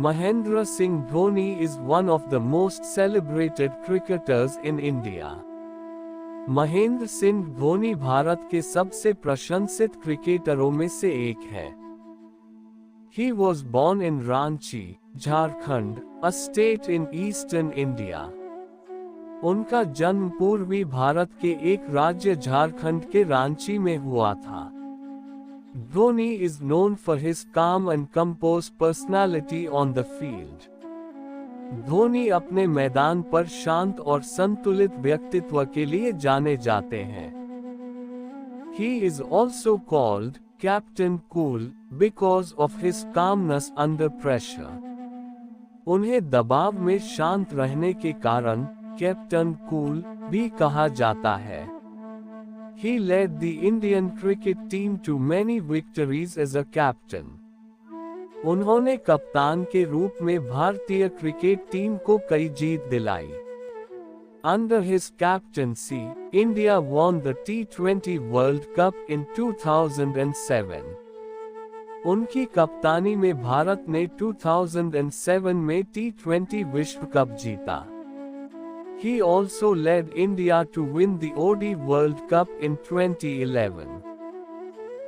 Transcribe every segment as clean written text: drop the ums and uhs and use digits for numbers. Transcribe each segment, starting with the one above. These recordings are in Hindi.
Mahendra Singh Dhoni is one of the most celebrated cricketers in India. Mahendra Singh Dhoni Bharat के सबसे प्रशंसित क्रिकेटरों में से एक है। He was born in Ranchi, Jharkhand, a state in eastern India. उनका जन्म पूर्वी भारत के एक राज्य झारखंड के रांची में हुआ था। Dhoni is known for his calm and composed personality on the field. Dhoni अपने मैदान पर शांत और संतुलित व्यक्तित्व के लिए जाने जाते हैं। He is also called Captain Cool because of his calmness under pressure. उन्हें दबाव में शांत रहने के कारण कैप्टन कूल भी कहा जाता है। He led the Indian cricket team to many victories as a captain. उन्होंने कप्तान के रूप में भारतीय क्रिकेट टीम को कई जीत दिलाई। Under his captaincy, India won the T20 World Cup in 2007. उनकी कप्तानी में भारत ने 2007 में T20 विश्व कप जीता। He also led India to win the ODI World Cup in 2011.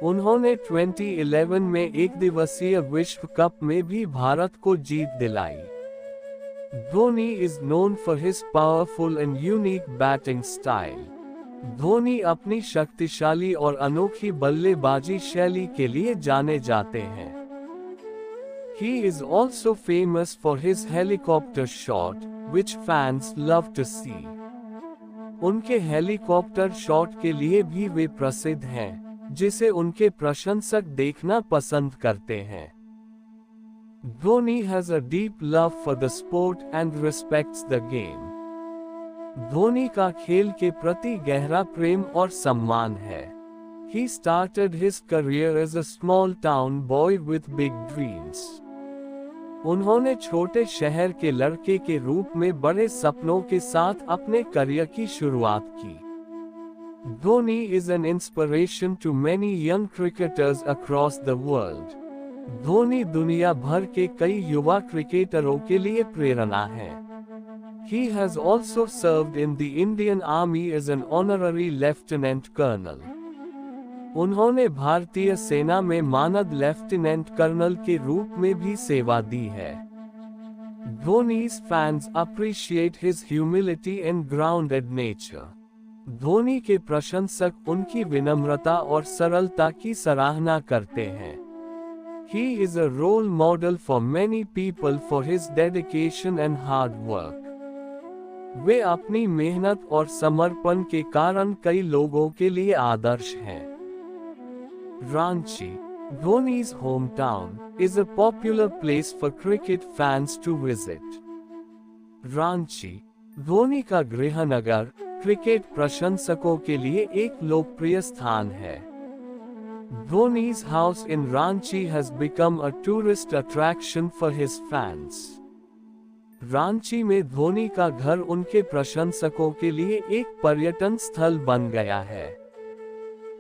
उन्होंने 2011 में एक दिवसीय विश्व कप में भी भारत को जीत दिलाई। Dhoni is known for his powerful and unique batting style. Dhoni अपनी शक्तिशाली और अनोखी बल्लेबाजी शैली के लिए जाने जाते हैं। He is also famous for his helicopter shot, which fans love to see. उनके हेलीकॉप्टर शॉट के लिए भी वे प्रसिद्ध हैं, जिसे उनके प्रशंसक देखना पसंद करते हैं। Dhoni has a deep love for the sport and respects the game. Dhoni का खेल के प्रति गहरा प्रेम और सम्मान है। He started his career as a small town boy with big dreams. उन्होंने छोटे शहर के लड़के के रूप में बड़े सपनों के साथ अपने करियर की शुरुआत की। Dhoni is an inspiration to many young cricketers across the world. Dhoni दुनिया भर के कई युवा क्रिकेटरों के लिए प्रेरणा है। He has also served in the Indian Army as an honorary lieutenant colonel. उन्होंने भारतीय सेना में मानद लेफ्टिनेंट कर्नल के रूप में भी सेवा दी है। Dhoni's fans appreciate his humility and grounded nature. Dhoni के प्रशंसक उनकी विनम्रता और सरलता की सराहना करते हैं। He is a role model for many people for his dedication and hard work. वे अपनी मेहनत और समर्पण के कारण कई लोगों के लिए आदर्श हैं। Ranchi, Dhoni's hometown, is a popular place for cricket fans to visit. Ranchi, Dhoni का गृहनगर, क्रिकेट प्रशंसकों के लिए एक लोकप्रिय स्थान है। Dhoni's house in Ranchi has become a tourist attraction for his fans. Ranchi में धोनी का घर उनके प्रशंसकों के लिए एक पर्यटन स्थल बन गया है।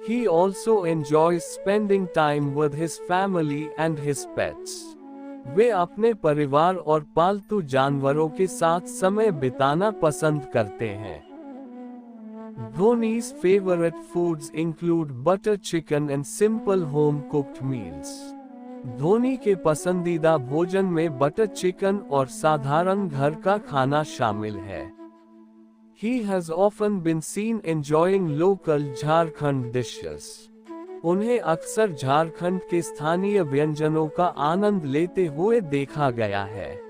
He also enjoys spending time with his family and his pets. वे अपने परिवार और पालतू जानवरों के साथ समय बिताना पसंद करते हैं। Dhoni's favorite foods include butter chicken and simple home-cooked meals. Dhoni के पसंदीदा भोजन में बटर चिकन और साधारण घर का खाना शामिल है। He has often been seen enjoying local Jharkhand dishes. उन्हें अक्सर झारखंड के स्थानीय व्यंजनों का आनंद लेते हुए देखा गया है।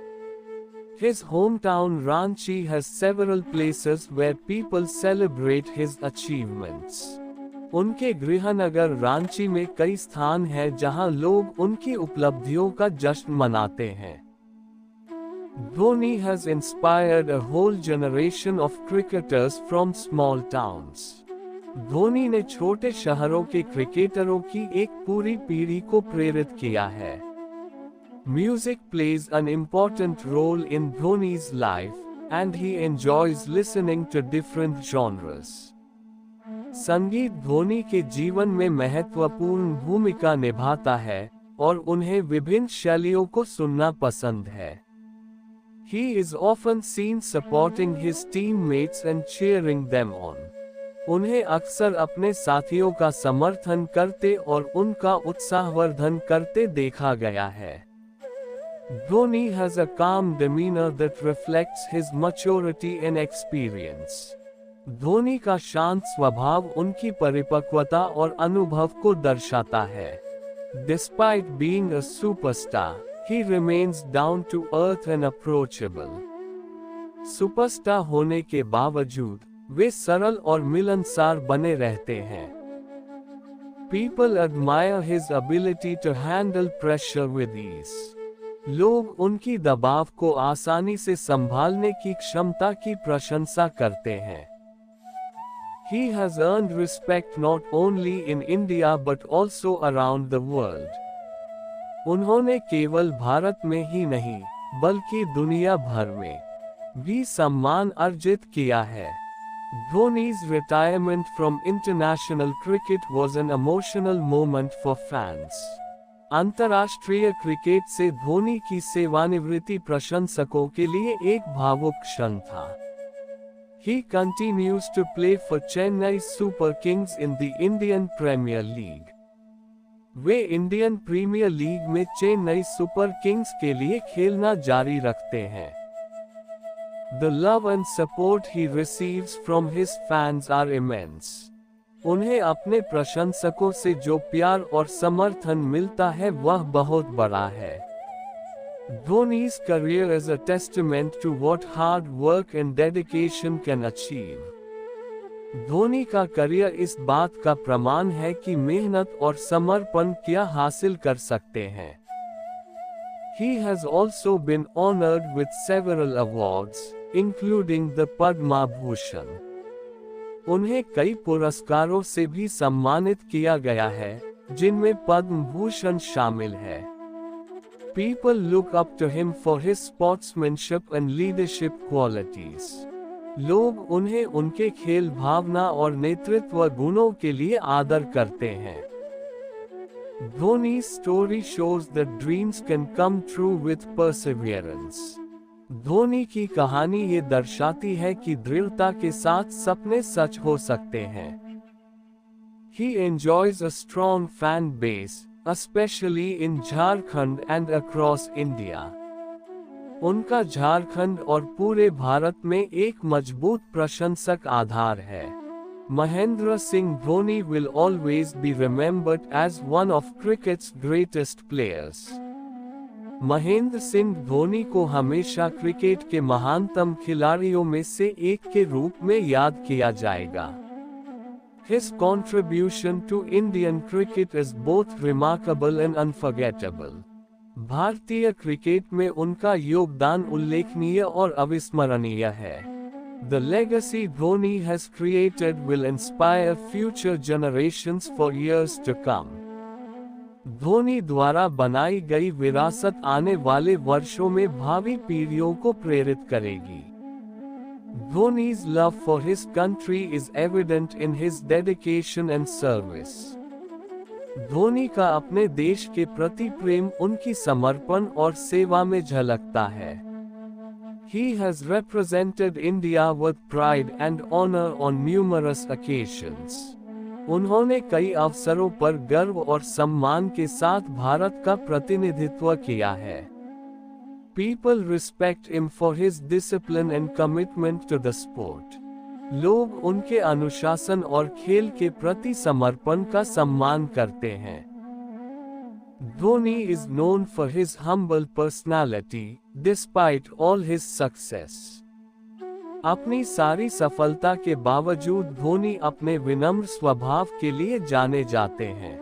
His hometown Ranchi has several places where people celebrate his achievements. उनके गृहनगर रांची में कई स्थान हैं जहां लोग उनकी उपलब्धियों का जश्न मनाते हैं। Dhoni has inspired a whole generation of cricketers from small towns. Dhoni ने छोटे शहरों के क्रिकेटरों की एक पूरी पीढ़ी को प्रेरित किया है। Music plays an important role in Dhoni's life, and he enjoys listening to different genres. संगीत धोनी के जीवन में महत्वपूर्ण भूमिका निभाता है, और उन्हें विभिन्न शैलियों को सुनना पसंद है। He is often seen supporting his teammates and cheering them on. उन्हें अक्सर अपने साथियों का समर्थन करते और उनका उत्साहवर्धन करते देखा गया है। Dhoni has a calm demeanor that reflects his maturity and experience. Dhoni का शांत स्वभाव उनकी परिपक्वता और अनुभव को दर्शाता है। Despite being a superstar, he remains down to earth and approachable. Superstar होने के बावजूद वे सरल और मिलनसार बने रहते हैं। People admire his ability to handle pressure with ease. लोग उनकी दबाव को आसानी से संभालने की क्षमता की प्रशंसा करते हैं। He has earned respect not only in India but also around the world. उन्होंने केवल भारत में ही नहीं, बल्कि दुनिया भर में भी सम्मान अर्जित किया है। Dhoni's retirement from international cricket was an emotional moment for fans. अंतर्राष्ट्रीय क्रिकेट से धोनी की सेवानिवृत्ति प्रशंसकों के लिए एक भावुक क्षण था। He continues to play for Chennai Super Kings in the Indian Premier League. वे इंडियन प्रीमियर लीग में चेन्नई सुपर किंग्स के लिए खेलना जारी रखते हैं। The love and support he receives from his fans are immense. उन्हें अपने प्रशंसकों से जो प्यार और समर्थन मिलता है वह बहुत बड़ा है। Dhoni's career is a testament to what hard work and dedication can achieve. Dhoni का करियर इस बात का प्रमाण है कि मेहनत और समर्पण क्या हासिल कर सकते हैं। He has also been honored with several awards, including the Padma Bhushan. उन्हें कई पुरस्कारों से भी सम्मानित किया गया है, जिनमें पद्म भूषण शामिल है। People look up to him for his sportsmanship and leadership qualities. लोग उन्हें उनके खेल भावना और नेतृत्व गुणों के लिए आदर करते हैं। Dhoni's story shows that dreams can come true with perseverance. Dhoni की कहानी ये दर्शाती है कि दृढ़ता के साथ सपने सच हो सकते हैं। He enjoys a strong fan base, especially in Jharkhand and across India. उनका झारखंड और पूरे भारत में एक मजबूत प्रशंसक आधार है। Mahendra Singh Dhoni will always be remembered as one of cricket's greatest players. Mahendra Singh Dhoni को हमेशा क्रिकेट के महानतम खिलाड़ियों में से एक के रूप में याद किया जाएगा। His contribution to Indian cricket is both remarkable and unforgettable. भारतीय क्रिकेट में उनका योगदान उल्लेखनीय और अविस्मरणीय है। The legacy Dhoni has created will inspire future generations for years to come. Dhoni द्वारा बनाई गई विरासत आने वाले वर्षों में भावी पीढ़ियों को प्रेरित करेगी। Dhoni's love for his country is evident in his dedication and service. Dhoni का अपने देश के प्रति प्रेम उनकी समर्पण और सेवा में झलकता है। He has represented India with pride and honor on numerous occasions. उन्होंने कई अवसरों पर गर्व और सम्मान के साथ भारत का प्रतिनिधित्व किया है। People respect him for his discipline and commitment to the sport. लोग उनके अनुशासन और खेल के प्रति समर्पण का सम्मान करते हैं। Dhoni is known for his humble personality, despite all his success. अपनी सारी सफलता के बावजूद धोनी अपने विनम्र स्वभाव के लिए जाने जाते हैं।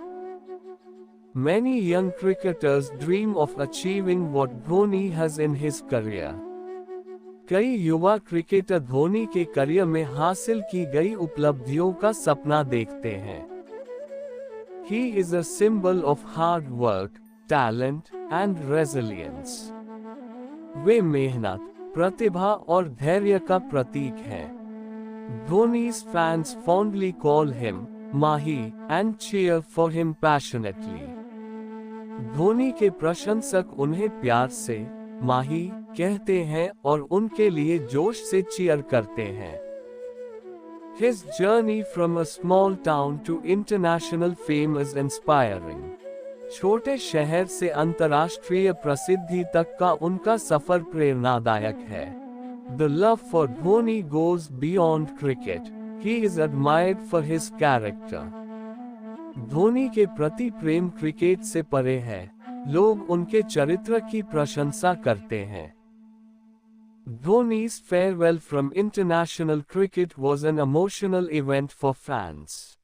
Many young cricketers dream of achieving what Dhoni has in his career. कई युवा क्रिकेटर धोनी के करियर में हासिल की गई उपलब्धियों का सपना देखते हैं। He is a symbol of hard work, talent, and resilience. वे मेहनत, प्रतिभा और धैर्य का प्रतीक है। Dhoni's fans fondly call him Mahi and cheer for him passionately. Dhoni के प्रशंसक उन्हें प्यार से माही कहते हैं और उनके लिए जोश से चीयर करते हैं। His journey from a small town to international fame is inspiring. छोटे शहर से अंतर्राष्ट्रीय प्रसिद्धि तक का उनका सफर प्रेरणादायक है। The love for Dhoni goes beyond cricket. He is admired for his character. Dhoni के प्रति प्रेम क्रिकेट से परे है, लोग उनके चरित्र की प्रशंसा करते हैं। Dhoni's farewell from international cricket was an emotional event for fans.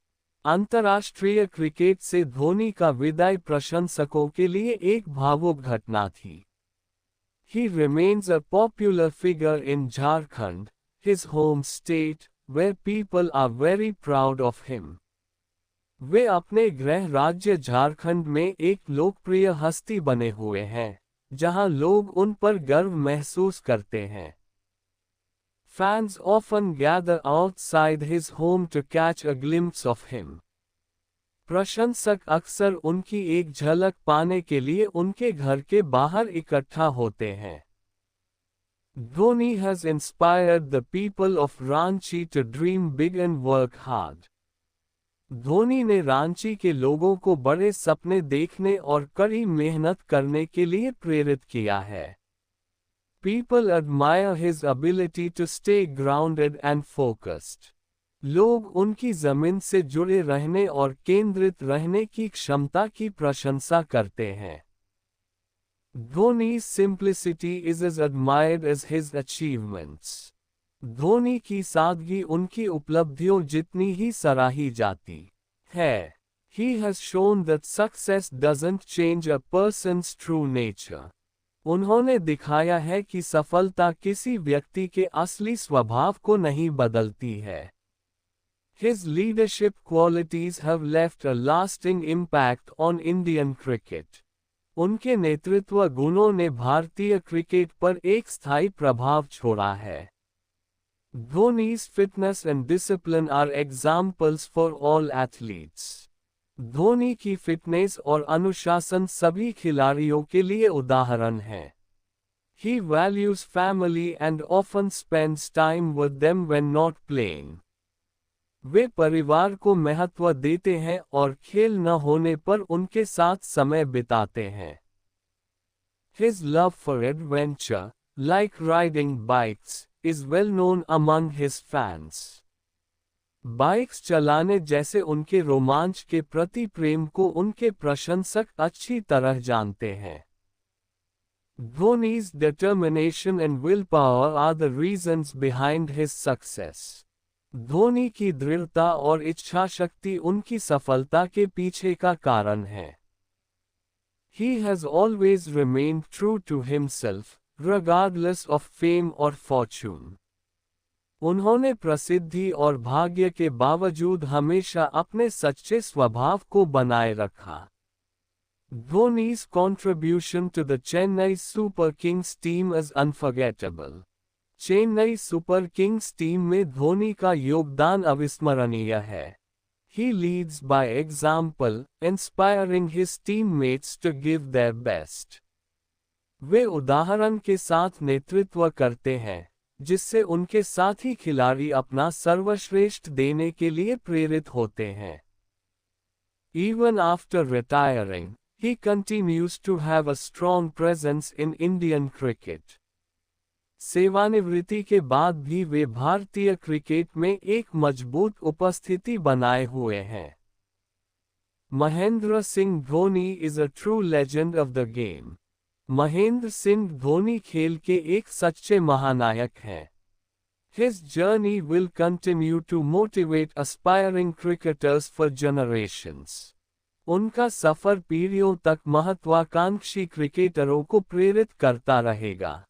अंतर्राष्ट्रीय क्रिकेट से धोनी का विदाई प्रशंसकों के लिए एक भावुक घटना थी। He remains a popular figure in Jharkhand, his home state, where people are very proud of him. वे अपने गृह राज्य झारखंड में एक लोकप्रिय हस्ती बने हुए हैं, जहां लोग उन पर गर्व महसूस करते हैं। Fans often gather outside his home to catch a glimpse of him. प्रशंसक अक्सर उनकी एक झलक पाने के लिए उनके घर के बाहर इकट्ठा होते हैं। Dhoni has inspired the people of Ranchi to dream big and work hard. Dhoni ने रांची के लोगों को बड़े सपने देखने और कड़ी मेहनत करने के लिए प्रेरित किया है। People admire his ability to stay grounded and focused. लोग उनकी जमीन से जुड़े रहने और केंद्रित रहने की क्षमता की प्रशंसा करते हैं। Dhoni's simplicity is as admired as his achievements. Dhoni की सादगी उनकी उपलब्धियों जितनी ही सराही जाती है। He has shown that success doesn't change a person's true nature. उन्होंने दिखाया है कि सफलता किसी व्यक्ति के असली स्वभाव को नहीं बदलती है। His leadership qualities have left a lasting impact on Indian cricket. उनके नेतृत्व गुणों ने भारतीय क्रिकेट पर एक स्थायी प्रभाव छोड़ा है। Dhoni's fitness and discipline are examples for all athletes. Dhoni की फिटनेस और अनुशासन सभी खिलाड़ियों के लिए उदाहरण है। He values family and often spends time with them when not playing. वे परिवार को महत्व देते हैं और खेल न होने पर उनके साथ समय बिताते हैं। His love for adventure, like riding bikes, is well known among his fans. Bikes चलाने जैसे उनके रोमांच के प्रति प्रेम को उनके प्रशंसक अच्छी तरह जानते हैं। Dhoni's determination and willpower are the reasons behind his success. Dhoni की दृढ़ता और इच्छा शक्ति उनकी सफलता के पीछे का कारण है। He has always remained true to himself, regardless of fame or fortune. उन्होंने प्रसिद्धि और भाग्य के बावजूद हमेशा अपने सच्चे स्वभाव को बनाए रखा। Dhoni's contribution to the Chennai Super Kings team is unforgettable. Chennai super Kings team में धोनी का योगदान अविस्मरणीय है। He leads by example, inspiring his teammates to give their best. वे उदाहरण के साथ नेतृत्व करते हैं, जिससे उनके साथी खिलाड़ी अपना सर्वश्रेष्ठ देने के लिए प्रेरित होते हैं। Even after retiring, he continues to have a strong presence in Indian cricket. सेवानिवृत्ति के बाद भी वे भारतीय क्रिकेट में एक मजबूत उपस्थिति बनाए हुए हैं। Mahendra Singh Dhoni is a true legend of the game. Mahendra Singh Dhoni खेल के एक सच्चे महानायक हैं। His journey will continue to motivate aspiring cricketers for generations. उनका सफर पीढ़ियों तक महत्वाकांक्षी क्रिकेटरों को प्रेरित करता रहेगा।